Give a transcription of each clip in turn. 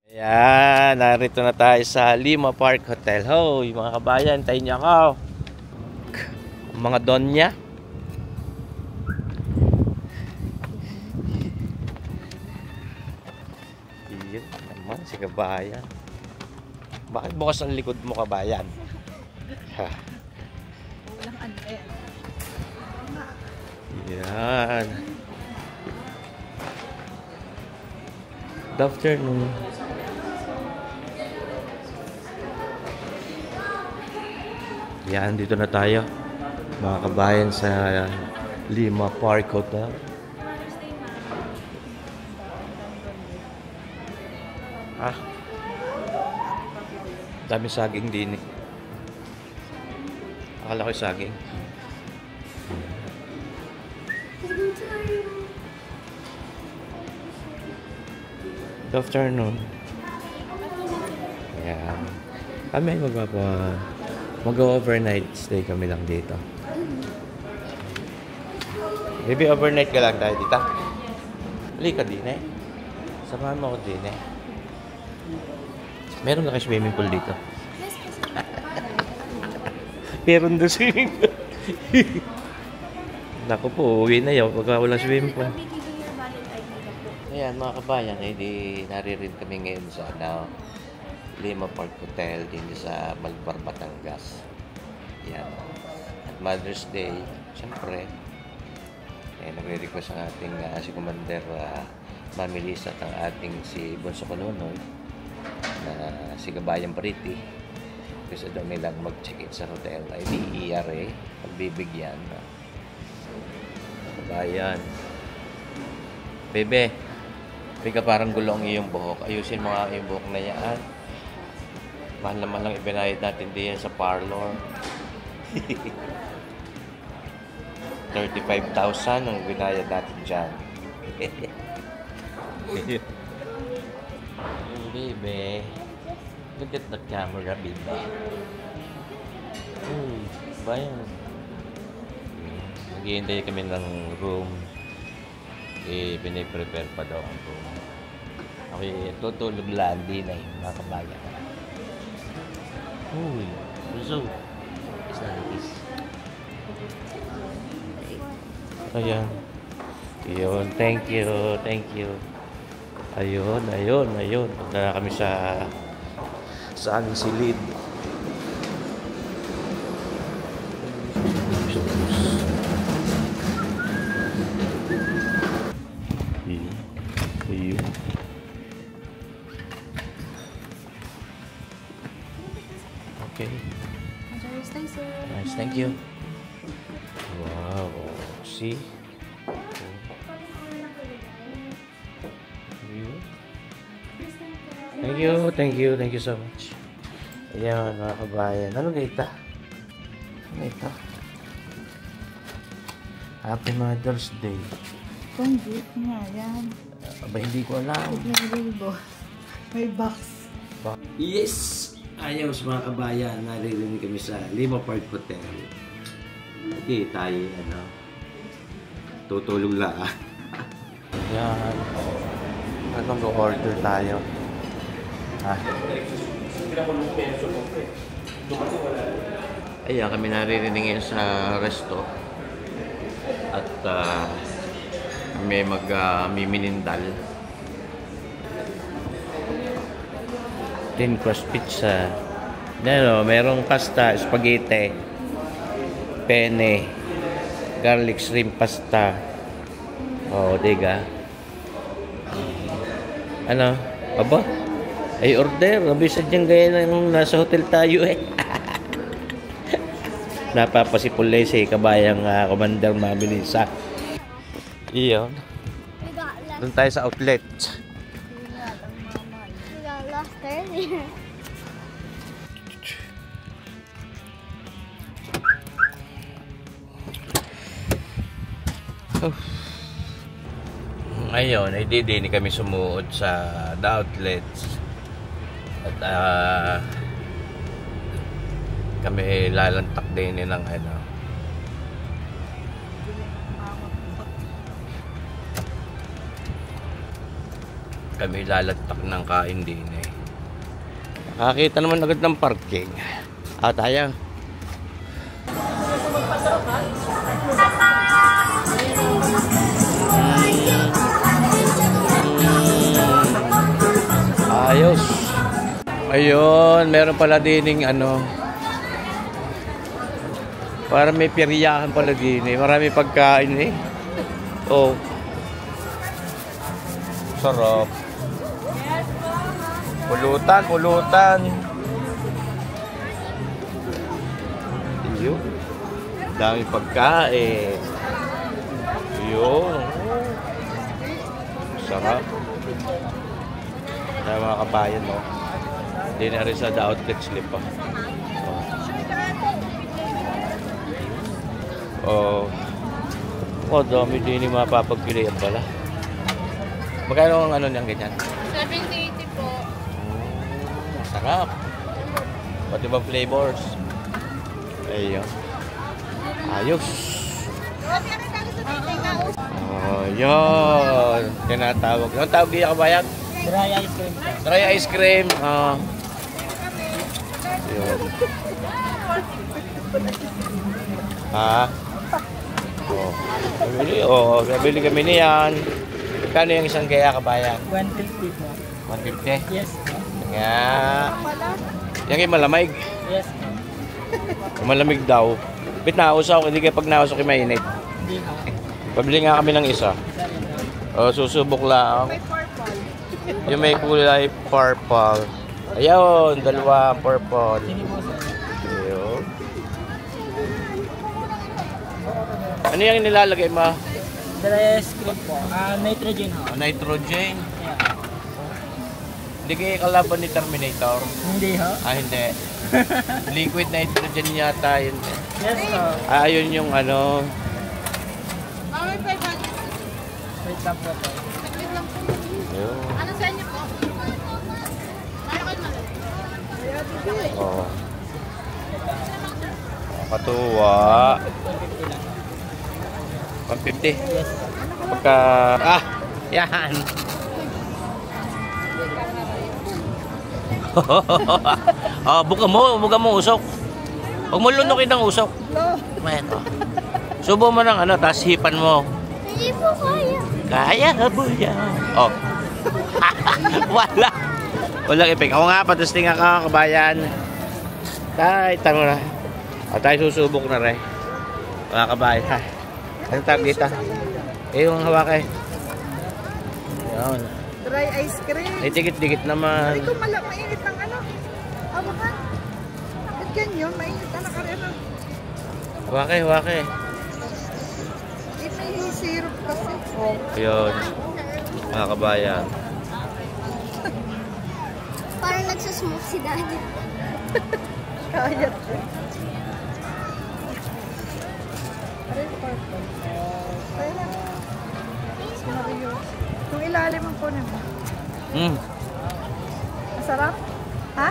Ayan, narito na tayo sa Lima Park Hotel. Hoy, mga kabayan, tayo niyo ako. Mga donya. Iyon naman si kabayan. Bakit bukas ang likod mo, kabayan? Ha. Walang ano eh. Yan. Good afternoon. Yan, dito na tayo, mga kabayan, sa Lima Park Hotel. Ah, dami saging din eh. Akala ko saging. Good afternoon. Ayan. Kami mag-overnight stay kami lang dito. Maybe overnight ka lang tayo dito. Halika din eh. Samahan mo ako din eh. Meron na kayo swimming pool dito. Meron doon swimming pool. Naku po, uwi na yun pagka wala swimming pool. Ayan mga kabayan, di naririn kami ngayon sa Lima Park Hotel din sa Malbar, Batangas. Yan. At Mother's Day, siyempre, nagre-request ang ating si Commander Mami Lisa at ang ating si Bonso Colonoy na si Kabayan Pariti. Gusto daw nilang mag-check-in sa hotel ay di ERA, pagbibigyan. Kabayan. Bebe, ka parang gulong iyong buhok. Ayusin mo nga yung buhok na yan. Mahal naman lang ibinayad natin diyan sa parlor. 35,000 ang binayad natin dyan. Baby, look at the camera, baby. Bayan. Naghihintay kami ng room. Piniprepare pa daw ang room. Okay, tutulog lang din na yung mga kabayan. Uy, Rizzo. Is that a kiss? Ayan. Ayun, thank you, thank you. Ayun. Punta na kami sa aming silid. Ayun. Okay. Nice, thank you. Wow, see? Thank you so much. Ayan, mga kabayan. Ano ito? Happy Mother's Day. Kung gift nga yan. Aba, hindi ko alam. May box. Yes! Ayos mga kabayan, naririnig kami sa Lima Park Hotel. Okay, tayo, tutulog lang. Yan. Anong order tayo? Ayan, kami naririnig ngayon sa resto. At may miminindal. 10 crust pizza. Merong pasta, spaghetti, penne, garlic shrimp pasta. Diga. Aba? Ay order. Nabisad dyan gaya nang nasa hotel tayo eh. Napapasipulay si kabayang Commander Mami Lisa. Iyon. Doon tayo sa outlet. Ngayon, ay din kami sumuot sa the outlets. At kami lalantak din ng kami lalagtak ng kain din eh. Nakakita naman agad ng parking. Tayo. Ayos. Ayun, meron pala dining ano. Para may piriyahan pala din eh. Marami pagkain eh. Oh. Sarap. Pulutan, pulutan. Yun. Dami pagkain. Yun. Sarap. Kaya mga kabayan, no? Hindi na rin sa The Outlet Slip, pa. Oh, dami din yung mapapagpilihan pala. Magkano ang ano niyang ganyan? 780 po. Sarap. Pati ba flavors? Ayun. Ayos. Yun. Tinatawag. Ang tawag niya kabayan? Dry ice cream. Dry ice cream. Yun. Nabili kami niyan. Kano yung isang gaya kabayan? 150 po. 150? Yes. Nga. Yan yung malamig. Yes. Malamig daw. Bit nausaw, hindi kayo pag nausaw kayo mainit. Hindi po. Pabili nga kami ng isa. Susubok lang. Yung may kulay purple. Ayun, dalawa purple. Ayun. Ano yung nilalagay mo? Dry ice cream po. Nitrogen ho. Nitrogen. Yeah. Hindi kayo kalaban ni Terminator? Hindi ho. Hindi. Liquid nitrogen yata yun. Yes ho. Ayun yung ano. Wait lang po. Ayun. Ano sa inyo po? Oh. Katuwa. 150. Yes. Pagka... yan. Buka mo usok. Huwag mo lunukin ng usok. Ayan, subo mo ng ano, tapos hipan mo. Hindi po kaya. Kaya ka po yan. Oh. Walang epek. Ako nga, patasting ka kabayan. Tayo na. Tayo susubok na rin. Mga kabayan. Anong tawag dito? Yung hawak eh. Yan. Dry ice cream. Ay, dikit-dikit naman. Ay, kung mainit ng ano. Abakan. Bakit ganyan? Mainit na nakarena. Hawak eh. May syrup kasi. Yun. Mga kabayan. Parang nagsusmoke si Daddy. Kayat. Yung ilalim ang kunin mo. Masarap? Ha?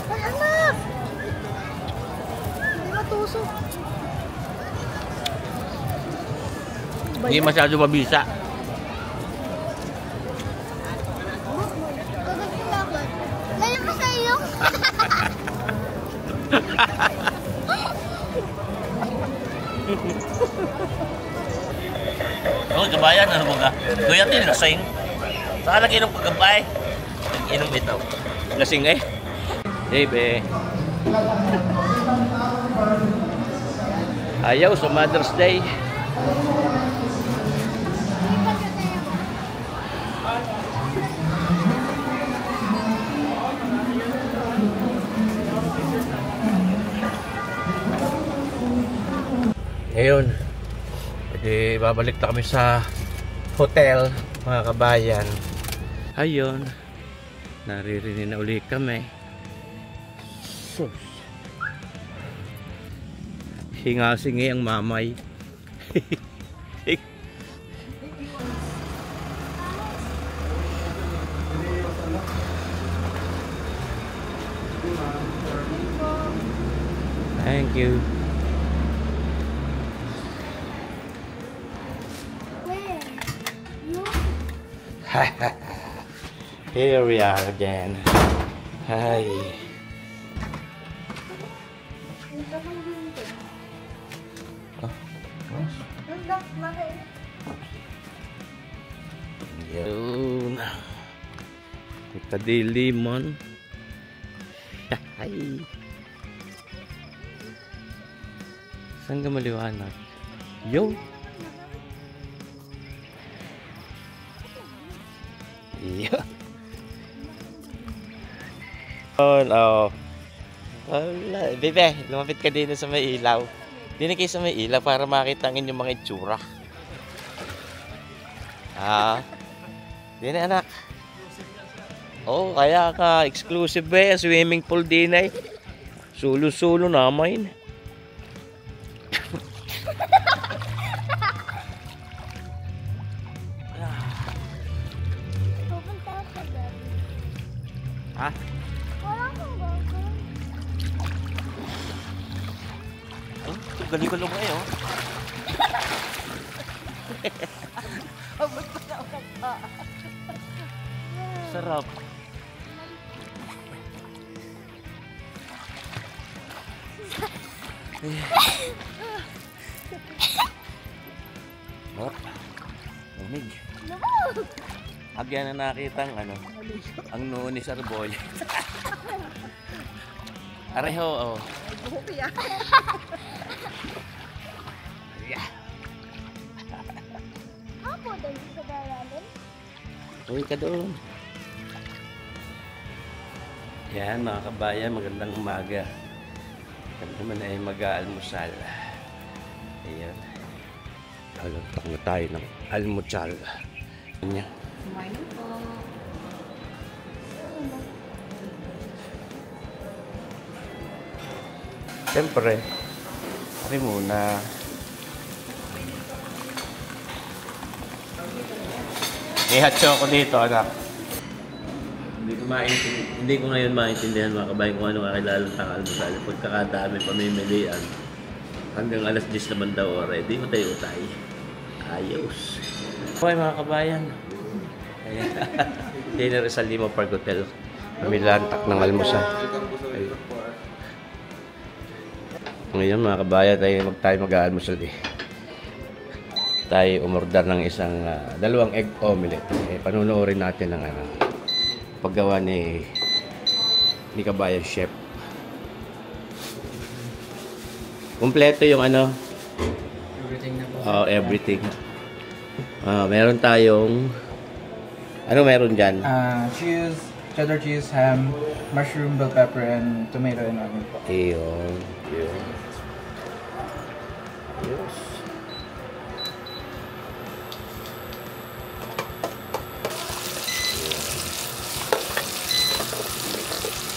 Ay, anak! Hindi matusok. Hindi masyado mabisa. Bakit? Layo ko sa iyo. Kabayan, ano ba ka? Guyatin, lasing. Saan nag-inom pagkabay? Nag-inom ito. Lasing eh. Dave ayaw sa Mother's Day. Ngayon, babalik na kami sa hotel, mga kabayan. Ayun, naririnig na uli kami. Sus. Hinga-singi ang mamay. Thank you. Where? You? Here we are again. Hi. Yun. Kadiliman. Hi. Saan ka maliwanag? Yo. Yo. Oh. Wala. Bebe, lumapit ka din sa may ilaw. Dini kayo sa may ilaw para makita ang inyong mga itsura. Dini anak. Oh, kaya ka exclusive ba swimming pool din ay. Sulo-sulo naman. Pupunta ka doon. Ha? Wala kang gagawin. Ay, galing-galing kayo. Sarap. Oh, umig. Agyan na nakita ang noo ni Sarboy. Areho, oh. Yeah. Apo doon sa dalalim. Uy ka doon. Yan mga kabayan, magandang umaga. Kami naman ay mag-aalmusal. Ayan. Halagtak na tayo ng almusal. Ayan. Morning po. Siyempre, pari muna. May hatcho ako dito, anak. Hindi ko ngayon maintindihan mga kabayan kung ano kakilala ng almusal. Pagkakadami pamimilian. Hanggang alas 10 naman daw already. Utay-utay. Ayos. Okay mga kabayan. Ayan. Dinner sa Lima Park Hotel. Pamilantak ng almusal. Ayun. Ngayon mga kabayan, tayo mag-aalmusal eh. Tayo umorder ng dalawang egg omelette. Panunuorin natin ng paggawa ni Kabayan Chef. Kompleto yung Everything na po. everything. Meron tayong meron dyan? Cheese, cheddar cheese, ham, mushroom, bell pepper, and tomato and onion po. Ayun. Yun. Yes.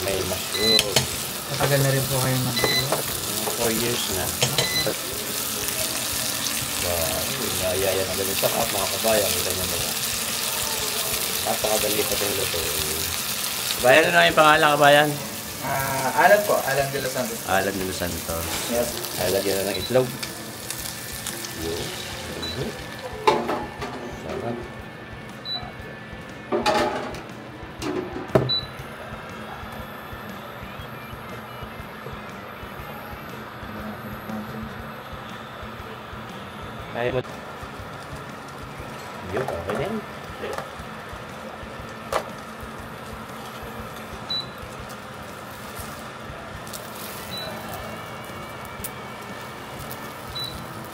May mushroom. Matagal na rin po kayo mag 4 years na. Inayaya na ganun sa mga kabayan. Kita nyo naman. Napakadali pa itong luto. Kabayan, ano yung pangalan kabayan? Alan po, Alan de los Santos. Alan de los Santos. Yes. Lagyan na ng itlog. Yun. Sarap. Kaya mo. Yun, okay na yun.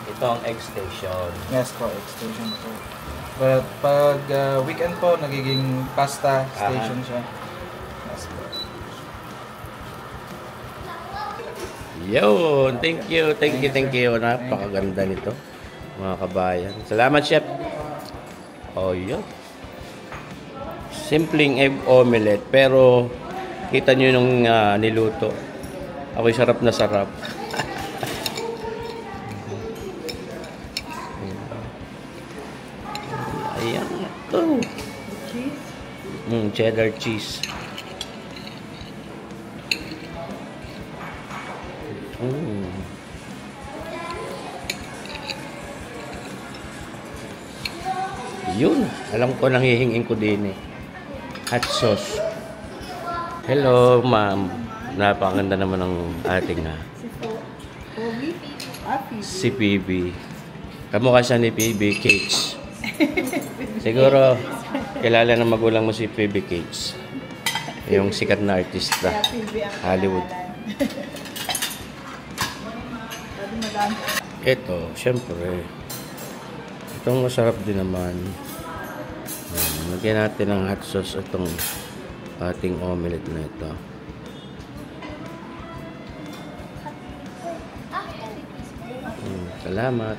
Ito ang egg station. Yes po, egg station po. But pag weekend po, nagiging pasta station siya. Yes po. Yun, thank you. Napakaganda nito, mga kabayan. Salamat, Chef. Oh, yun. Simpleng egg omelette, pero kita nyo nung niluto. Ako'y sarap na sarap. Ayan. Oh. Cheddar cheese. Yun. Alam ko nangihingin ko din eh. Hot sauce. Hello, ma'am. Napakaganda naman ng ating si PB. Kamukha siya ni PB Cakes. Siguro, kilala ng magulang mo si PB Cakes. Yung sikat na artista. Hollywood. Ito, syempre. Itong masarap din naman. Lagyan natin ng hot sauce itong ating omelette na ito. Salamat.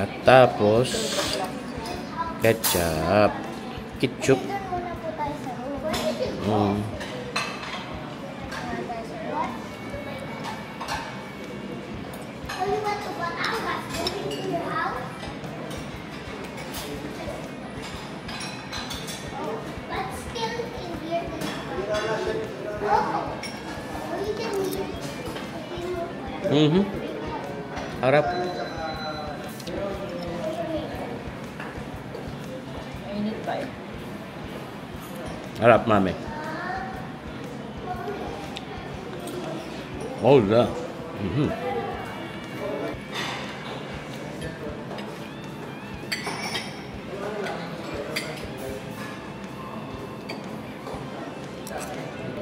At tapos ketchup. Ketchup. Harap. Harap, mami. Oh, yeah.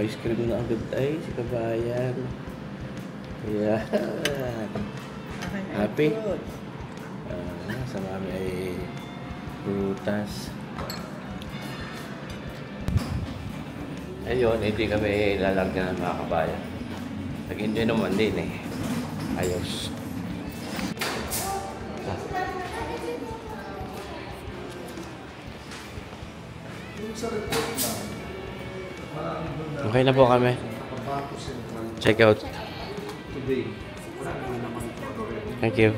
Ice cream na agad ay si kabayan. Ayan. Happy? Sa mami ay prutas. Ayun, hindi kami lalagyan ng mga kabayan. Nag-enjoy naman din eh. Ayos. Okay na po kami. Check out. Thank you.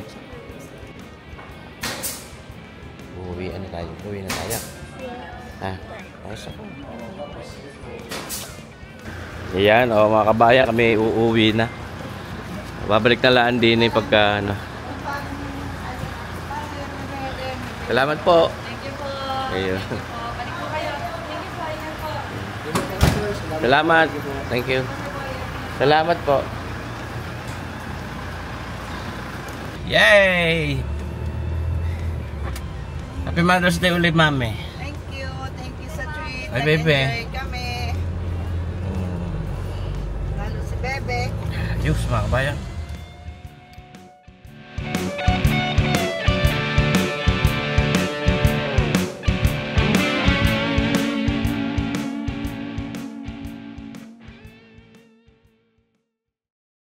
Uwi na tayo. Ayos ako. Ayan, mga kabaya, kami uuwi na. Babalik na laan din eh pagka ano. Salamat po. Thank you po. Ayun. Balik po kayo. Thank you po. Ayan po. Salamat. Thank you. Salamat po. Yay! Happy Mother's Day ulit, mami. Thank you sa treat. Ay, bebe. Nag-enjoy kami. Lalo si Bebe. Ayos, mga kabaya.